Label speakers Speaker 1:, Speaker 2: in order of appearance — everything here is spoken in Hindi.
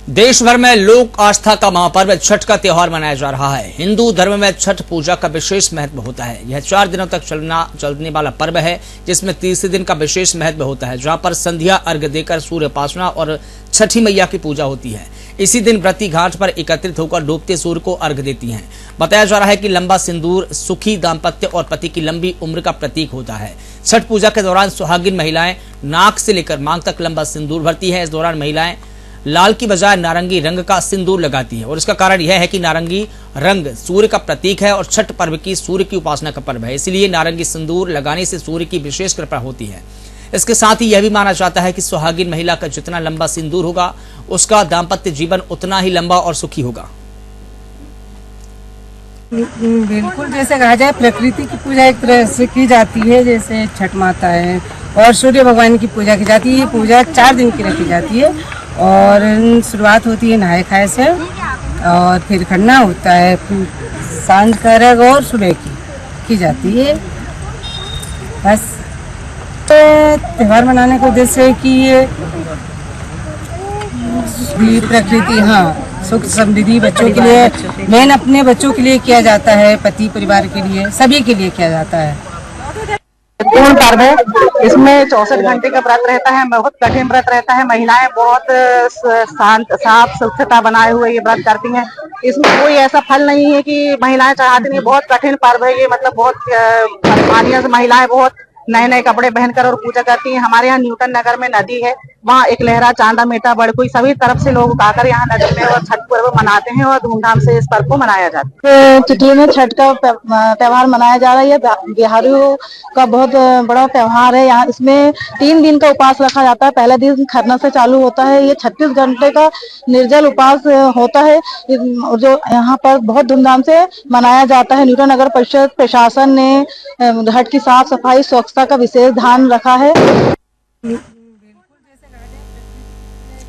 Speaker 1: देश भर में लोक आस्था का महापर्व छठ का त्योहार मनाया जा रहा है। हिंदू धर्म में छठ पूजा का विशेष महत्व होता है। यह 4 दिनों तक चलने वाला पर्व है, जिसमें तीसरे दिन का विशेष महत्व होता है, जहां पर संध्या अर्घ्य देकर सूर्य उपासना और छठी मैया की पूजा होती है। इसी दिन व्रती घाट पर एकत्रित होकर डूबते सूर्य को अर्घ्य देती हैं। बताया जा रहा है कि लंबा सिंदूर सुखी दाम्पत्य और पति की लंबी उम्र का प्रतीक होता है। छठ पूजा के दौरान सुहागिन महिलाएं नाक से लेकर मांग तक लंबा सिंदूर भरती है। इस दौरान महिलाएं लाल की बजाय नारंगी रंग का सिंदूर लगाती है और इसका कारण यह है कि नारंगी रंग सूर्य का प्रतीक है और छठ पर्व की सूर्य की उपासना का पर्व है, इसलिए नारंगी सिंदूर लगाने से सूर्य की विशेष कृपा होती है। इसके साथ ही यह भी माना जाता है कि सुहागिन महिला का जितना लंबा सिंदूर होगा, उसका दाम्पत्य जीवन उतना ही लंबा और सुखी होगा।
Speaker 2: बिल्कुल, जैसे कहा जाए प्रकृति की पूजा एक तरह से की जाती है, जैसे छठ माता है और सूर्य भगवान की पूजा की जाती है। ये पूजा 4 दिन की रखी जाती है और शुरुआत होती है नहाए खाए से और फिर खरना होता है, सांझ का अर्घ और सुबह की जाती है। बस त्योहार मनाने का उद्देश्य है कि ये प्रकृति, हाँ, सुख समृद्धि बच्चों के लिए, मेन अपने बच्चों के लिए किया जाता है, पति परिवार के लिए, सभी के लिए किया जाता है।
Speaker 3: पूर्ण पर्व है। इसमें 64 घंटे का व्रत रहता है, बहुत कठिन व्रत रहता है। महिलाएं बहुत शांत साफ स्वच्छता बनाए हुए ये व्रत करती हैं। इसमें कोई ऐसा फल नहीं है कि महिलाएं चाहती नहीं। बहुत कठिन पर्व है ये, मतलब बहुत परेशानियों से महिलाएं बहुत नए नए कपड़े पहनकर और पूजा करती हैं। हमारे यहाँ न्यूटन नगर में नदी है, वहाँ एक लहरा, चांदा, मेटा, बड़कुई सभी तरफ से लोग आकर यहाँ नदी में और छठ पर्व मनाते हैं और धूमधाम से इस पर्व को मनाया जाता है। चिटली में छठ का त्योहार मनाया जा रहा है। ये बिहारियों का बहुत बड़ा त्योहार है। यहाँ इसमें 3 दिन का उपवास रखा जाता है। पहले दिन खरना से चालू होता है। ये 36 घंटे का निर्जल उपवास होता है, जो यहाँ पर बहुत धूमधाम से मनाया जाता है। न्यूटन नगर परिषद प्रशासन ने घाट की साफ सफाई स्वच्छता का विशेष ध्यान रखा है।